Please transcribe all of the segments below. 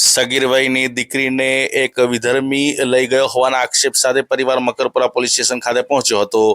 સગીર વયની દીકરીને એક વિધર્મી લઈ ગયો હોવાના આક્ષેપ સાથે પરિવાર મકરપુરા પોલીસ સ્ટેશન ખાતે પહોંચ્યો હતો।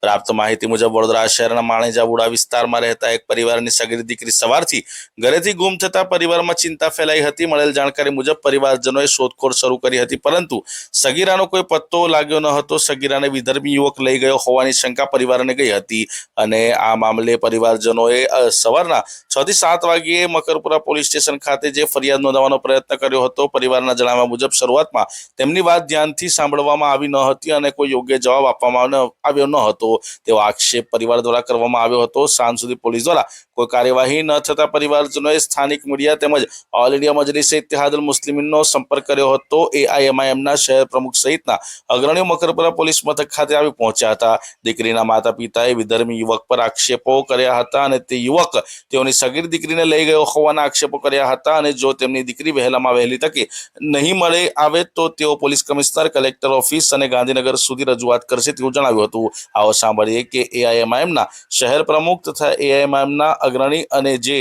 પ્રાપ્ત માહિતી મુજબ વડોદરા શહેરના માણેજાવુડા વિસ્તારમાં રહેતા એક પરિવારની સગીર દીકરી સવારથી ઘરેથી ગુમ થતા પરિવારમાં ચિંતા ફેલાઈ હતી। મળેલ જાણકારી મુજબ પરિવારજનોએ શોધખોળ શરૂ કરી હતી, પરંતુ સગીરાનો કોઈ પત્તો લાગ્યો ન હતો। સગીરાને વિધર્મી યુવક લઈ ગયો હોવાની શંકા પરિવારને ગઈ હતી અને આ મામલે પરિવારજનોએ સવારના 6 થી 7 વાગ્યે મકરપુરા પોલીસ સ્ટેશન ખાતે જે ફરિયાદ નોંધાવવાનો પ્રયત્ન કર્યો હતો। પરિવારના જણાવ્યા મુજબ શરૂઆતમાં તેમની વાત ધ્યાનથી સાંભળવામાં આવી ન હતી અને કોઈ યોગ્ય જવાબ આપવામાં આવ્યો ન હતો તેવો આક્ષેપ પરિવાર દ્વારા કરવામાં આવ્યો હતો। સાંજ સુધી પોલીસ દ્વારા કોઈ કાર્યવાહી ન થતા પરિવારજનોએ સ્થાનિક મીડિયા તેમજ ઓલ ઇન્ડિયા મજલિસે ઇત્તેહાદુલ મુસ્લિમીનનો સંપર્ક કર્યો હતો। એઆઈએમઆઈએમના શહેર પ્રમુખ સહિતના અગ્રણીઓ મકરપુરા પોલીસ મથક ખાતે આવી પહોંચ્યા હતા। દીકરીના માતા પિતાએ વિધર્મી યુવક પર આક્ષેપો કર્યા હતા અને તે યુવક તેઓની સગીર દીકરીને લઈ ગયો હોવાના આક્ષેપો કર્યા હતા અને જો તેમની દીકરી વહેલામાં વહેલી તકે નહીં મળે આવે તો તેઓ પોલીસ કમિશનર, કલેક્ટર ઓફિસ અને ગાંધીનગર સુધી રજૂઆત કરશે તેવું જણાવ્યું હતું। આવો સાંભળીએ કે એઆઈએમઆઈએમના શહેર પ્રમુખ તથા એઆઈએમઆઈએમના અગ્રણી અને જે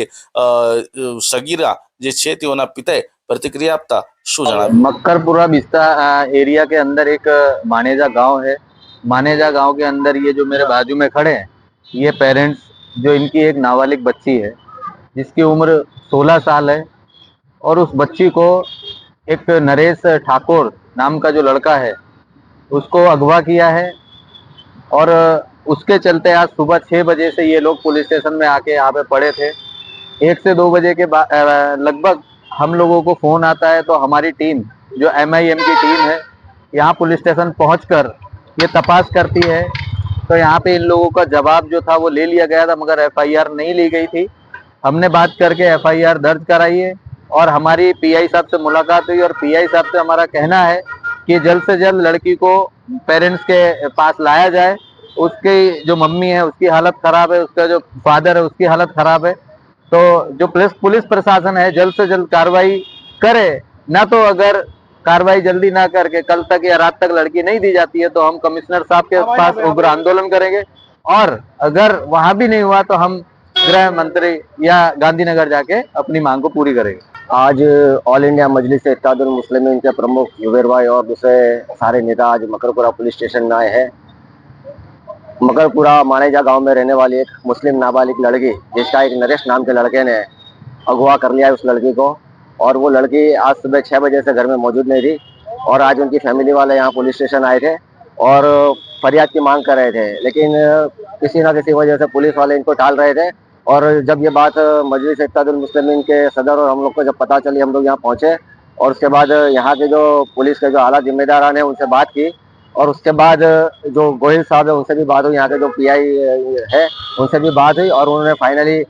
સગીરા જે છે તેઓના પિતાએ प्रतिक्रिया आपता शू जनाब। मक्करपुरा विस्तार एरिया के अंदर एक मानेजा गांव है। मानेजा गांव के अंदर ये जो मेरे बाजू में खड़े हैं, ये पेरेंट्स जो इनकी एक नाबालिग बच्ची है जिसकी उम्र 16 साल है और उस बच्ची को एक नरेश ठाकुर नाम का जो लड़का है उसको अगवा किया है और उसके चलते आज सुबह 6 बजे से ये लोग पुलिस स्टेशन में आके यहाँ पे पड़े थे। 1 से 2 बजे के लगभग हम लोगों को फोन आता है तो हमारी टीम जो एमआईएम की टीम है यहाँ पुलिस स्टेशन पहुंचकर ये तपास करती है। तो यहाँ पे इन लोगों का जवाब जो था वो ले लिया गया था, मगर एफआईआर नहीं ली गई थी। हमने बात करके एफआईआर दर्ज कराई है और हमारी पीआई साहब से मुलाकात हुई और पीआई साहब से हमारा कहना है कि जल्द से जल्द लड़की को पेरेंट्स के पास लाया जाए। उसकी जो मम्मी है उसकी हालत खराब है, उसका जो फादर है उसकी हालत खराब है। तो जो पुलिस प्रशासन है जल्द से जल्द कार्रवाई करे, ना तो अगर कार्रवाई जल्दी ना करके कल तक या रात तक लड़की नहीं दी जाती है तो हम कमिश्नर साहब के पास उग्र आंदोलन करेंगे और अगर वहां भी नहीं हुआ तो हम गृह मंत्री या गांधीनगर जाके अपनी मांग को पूरी करेंगे। आज ऑल इंडिया मजलिस इत्तेहादुल मुस्लिमीन के प्रमुख जुबैर भाई और दूसरे सारे नेता आज मकरपुरा पुलिस स्टेशन में आए हैं। मकरपुरा मानेजा गांव में रहने वाली एक मुस्लिम नाबालिग लड़की जिसका एक नरेश नाम के लड़के ने अगवा कर लिया है उस लड़की को, और वो लड़की आज सुबह 6 बजे से घर में मौजूद नहीं थी और आज उनकी फैमिली वाले यहाँ पुलिस स्टेशन आए थे और फरियाद की मांग कर रहे थे, लेकिन किसी ना किसी वजह से पुलिस वाले इनको टाल रहे थे। और जब ये बात मजलिस इत्तेहादुल मुस्लिमीन के सदर और हम लोग को जब पता चली, हम लोग यहाँ पहुँचे और उसके बाद यहाँ के जो पुलिस के जो आला जिम्मेदारान है उनसे बात की और उसके बाद जो गोहिल साहब है उनसे भी बात हुई, यहाँ के जो पीआई है उनसे भी बात हुई और उन्होंने फाइनली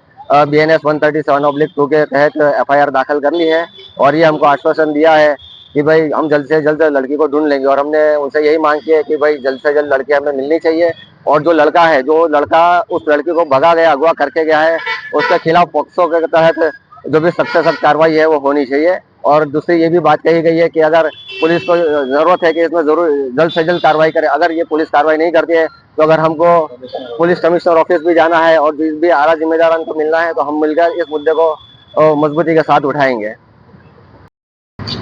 BNS 137/2 के तहत एफआईआर दाखिल कर ली है और ये हमको आश्वासन दिया है कि भाई हम जल्द से जल्द लड़की को ढूंढ लेंगे। और हमने उनसे यही मांग की है कि भाई जल्द से जल्द लड़की हमें मिलनी चाहिए और जो लड़का है, जो लड़का उस लड़की को भगा गया, अगवा करके गया है, उसके खिलाफ पॉक्सो के तहत जो भी सख्त से सख्त कार्रवाई है वो होनी चाहिए। और दूसरी ये भी बात कही गई है कि अगर पुलिस को जरूरत है कि इसमें जरूर जल्द से जल्द कार्रवाई करे। अगर ये पुलिस कार्रवाई नहीं करती है तो अगर हमको पुलिस कमिश्नर ऑफिस भी जाना है और जिस भी आला जिम्मेदारान को मिलना है तो हम मिलकर इस मुद्दे को मजबूती के साथ उठाएंगे।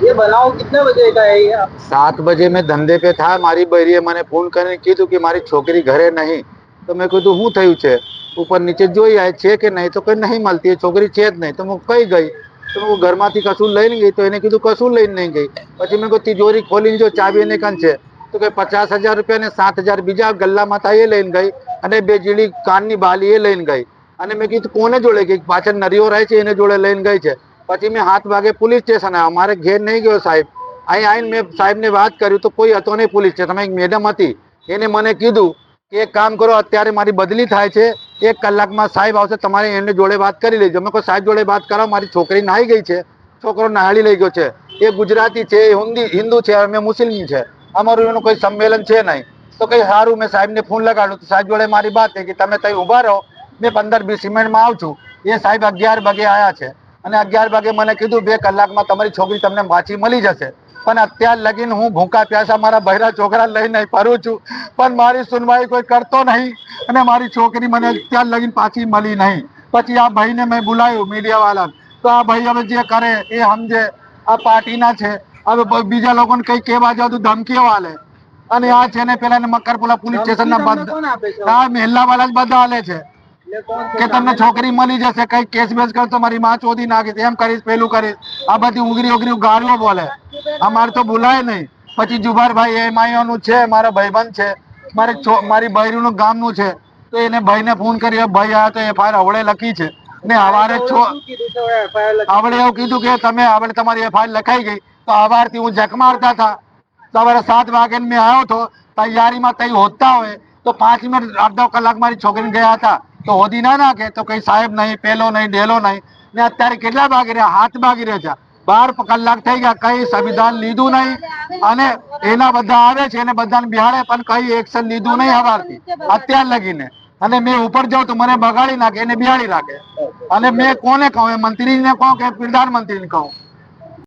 ये बनाव कितने बजे का है? ये 7 बजे मैं धंधे पे था, मारी बहरीए मैंने फोन करने की कि मारी छोकरी घरे नहीं, तो मैं कीधु हूँ थयु छे, ऊपर नीचे जोई आए छे कि नहीं, तो कहीं नहीं मलती है छोकरी छे ज नहीं, तो मैं कही गई तो मैं घर में कशु लईने गई तो एने कीधु कशु लईने नहीं गई। पछी मैं तिजोरी खोली जो चाबी एने कन छे तो के 50,000 रुपया ने 7,000 बीजा गल्ला माथा ये लईने गई अने 2 जीड़ी काननी बाली ये लईने गई अने मैं कीधु कोने जोड़े गई, पाछळ नरियो रहे छे एने जोड़े लईने गई छे। पछी मैं 7 वागे पुलिस स्टेशन आव्यो, मारे घेर नहीं गयो साहेब। અહીં આવીને मैं साहेब ने बात करी तो कोई હતો नहीं पुलिस स्टेशन में। एक मैडम હતી એને મને કીધું કે એક કામ કરો, અત્યારે મારી બદલી થાય છે, 1 કલાકમાં સાહેબ આવશે, તમારે એને જોડે વાત કરી લેજો। મેં કહ્યું સાહેબ જોડે વાત કરાવો, મારી છોકરી નાહી ગઈ છે, છોકરો નહાળી લઈ ગયો છે, એ ગુજરાતી છે, હિન્દુ છે, અમે મુસ્લિમ છે, અમારું એનું કોઈ સંમેલન છે નહીં। તો કઈ સારું, મેં સાહેબને ફોન લગાડ્યો તો સાહેબ જોડે મારી વાત થઈ કે તમે તઈ ઊભા રહો, मैं 15-20 મિનિટમાં આવું છું। એ સાહેબ 11 વાગે આવ્યા છે અને 11 વાગે મને કીધું 2 કલાકમાં તમારી છોકરી તમને પાછી મળી જશે। પણ અત્યાર લગીને હું ભૂખા પ્યાસા મારા બહેરા છોકરા લઈને ફરું છું, પણ મારી સુનવાઈ કોઈ કરતો નહીં અને મારી છોકરી મને અત્યાર લગીને પાછી મળી નહીં। પછી આ ભાઈને મેં બોલાવ્યું મીડિયા વાળા, તો આ ભાઈ હવે જે કરે એ સમજે। આ પાર્ટીના છે, હવે બીજા લોકોને કઈ કહેવા જાવ તો ધમકીઓ આલે, અને આ છે ને પેલા મકરપુરા પોલીસ સ્ટેશન ના કોણ આપે છે? બધા મહેલા વાળા જ બધા આલે છે એટલે કોણ કે તમને છોકરી મળી જશે, કઈ કેસ બેસ કરશો મારી માં ચોધી નાખીશ, એમ કરીશ પેલું કરીશ, આ બધી ઉગરી ઉગરી ગાળીઓ બોલે. અમારે તો બોલાય નહીં. પછી જુબારભાઈ એ માયાનું છે, મારા ભાઈબંધ છે, મારી બૈરીનું ગામનું છે, તો એને ભાઈને ફોન કર્યો, ભાઈ આ તો એફઆઈઆર આવડે લખી છે ને હવારે શું કીધું છે હવે FIR લખી? આવડે એવું કીધું કે તમે આવડે તમારી એફઆઈઆર લખાઈ ગઈ, તો સવારથી હું જક મારતા હતા. સવારે 7 વાગે મેં આવ્યો હતો, તૈયારીમાં તઈ હોતા હોય તો 5 મિનિટ અડધો કલાક મારી છોકરીને ગયા હતા, તો હોદી ના નાખે તો કઈ સાહેબ નહીં, પેલો નહીં, ડેલો નહીં. ને અત્યારે કેટલા વાગી રહ્યા? 7 વાગી રહ્યા છે, 12 કલાક થઈ ગયા, કઈ સંવિધાન લીધું નહીં. અને એના બધા આવે છે, એને બધાને બિહાડે, પણ કઈ એક્શન લીધું નહીં સવારથી અત્યાર લગીને. અને મેં ઉપર જાઉં તો મને બગાડી નાખે, એને બિહાડી રાખે. અને મેં કોને કહું? મંત્રીને કહું કે પ્રધાનમંત્રીને કહું?